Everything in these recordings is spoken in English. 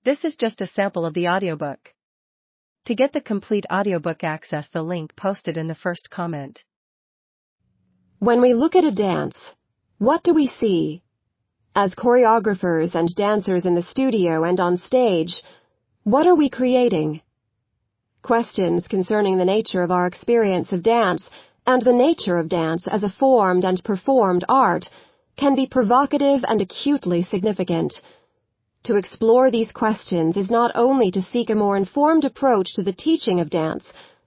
This is just a sample of the audiobook. To get the complete audiobook, access the link posted in the first comment. When we look at a dance, what do we see? As choreographers and dancers in the studio and on stage, what are we creating? Questions concerning the nature of our experience of dance and the nature of dance as a formed and performed art can be provocative and acutely significant. To explore these questions is not only to seek a more informed approach to the teaching of dance,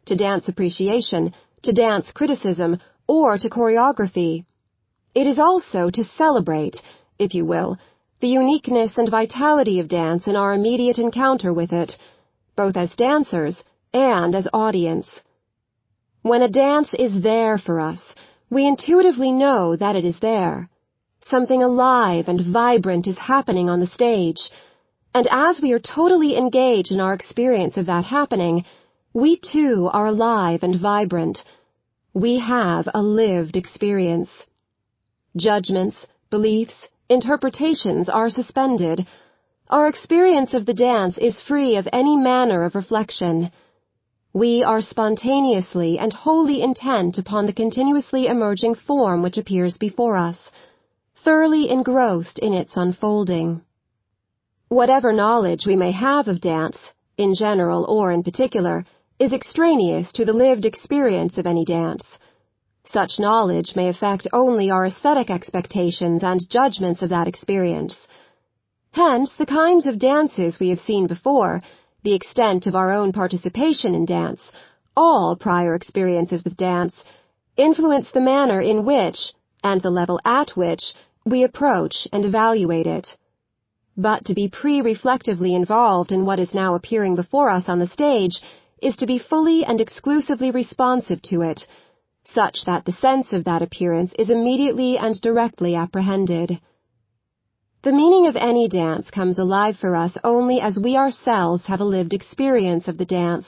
to dance appreciation, to dance criticism, or to choreography. It is also to celebrate, if you will, the uniqueness and vitality of dance in our immediate encounter with it, both as dancers and as audience. When a dance is there for us, we intuitively know that it is there. Something alive and vibrant is happening on the stage, and as we are totally engaged in our experience of that happening, we too are alive and vibrant. We have a lived experience. Judgments, beliefs, interpretations are suspended. Our experience of the dance is free of any manner of reflection. We are spontaneously and wholly intent upon the continuously emerging form which appears before us, thoroughly engrossed in its unfolding. Whatever knowledge we may have of dance, in general or in particular, is extraneous to the lived experience of any dance. Such knowledge may affect only our aesthetic expectations and judgments of that experience. Hence, the kinds of dances we have seen before, the extent of our own participation in dance, all prior experiences with dance, influence the manner in which, and the level at which, we approach and evaluate it. But to be pre-reflectively involved in what is now appearing before us on the stage is to be fully and exclusively responsive to it, such that the sense of that appearance is immediately and directly apprehended. The meaning of any dance comes alive for us only as we ourselves have a lived experience of the dance,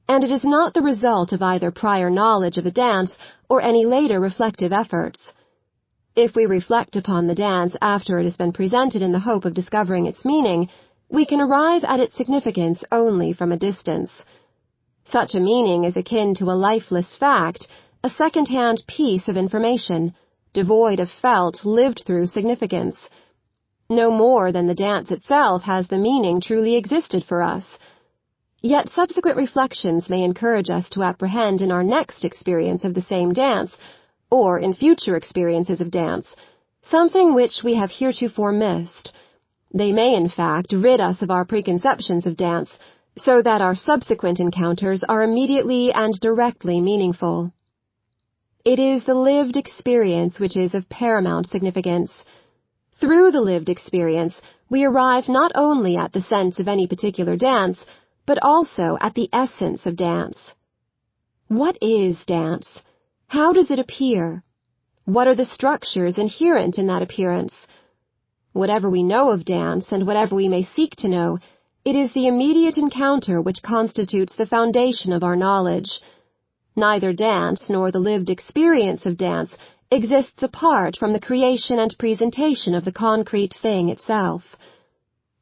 and it is not the result of either prior knowledge of a dance or any later reflective efforts. If we reflect upon the dance after it has been presented in the hope of discovering its meaning, we can arrive at its significance only from a distance. Such a meaning is akin to a lifeless fact, a second-hand piece of information, devoid of felt, lived-through significance. No more than the dance itself has the meaning truly existed for us. Yet subsequent reflections may encourage us to apprehend in our next experience of the same dance, or in future experiences of dance, something which we have heretofore missed. They may, in fact, rid us of our preconceptions of dance, so that our subsequent encounters are immediately and directly meaningful. It is the lived experience which is of paramount significance. Through the lived experience, we arrive not only at the sense of any particular dance, but also at the essence of dance. What is dance? How does it appear? What are the structures inherent in that appearance? Whatever we know of dance, and whatever we may seek to know, it is the immediate encounter which constitutes the foundation of our knowledge. Neither dance nor the lived experience of dance exists apart from the creation and presentation of the concrete thing itself.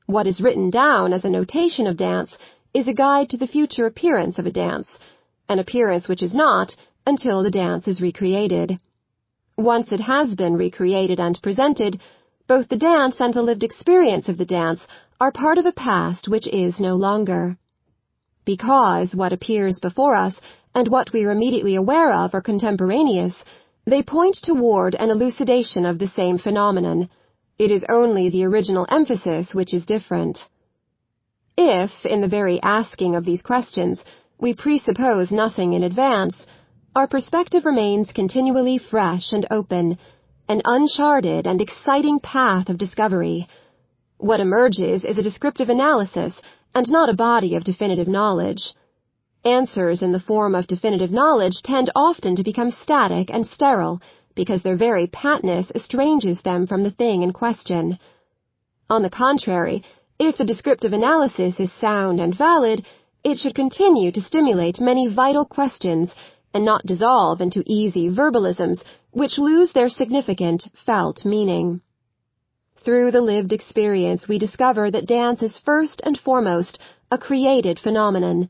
What is written down as a notation of dance is a guide to the future appearance of a dance, an appearance which is not until the dance is recreated. Once it has been recreated and presented, both the dance and the lived experience of the dance are part of a past which is no longer. Because what appears before us and what we are immediately aware of are contemporaneous, they point toward an elucidation of the same phenomenon. It is only the original emphasis which is different. If, in the very asking of these questions, we presuppose nothing in advance, our perspective remains continually fresh and open, an uncharted and exciting path of discovery. What emerges is a descriptive analysis and not a body of definitive knowledge. Answers in the form of definitive knowledge tend often to become static and sterile because their very patness estranges them from the thing in question. On the contrary, if the descriptive analysis is sound and valid, it should continue to stimulate many vital questions and not dissolve into easy verbalisms which lose their significant, felt meaning. Through the lived experience, we discover that dance is first and foremost a created phenomenon.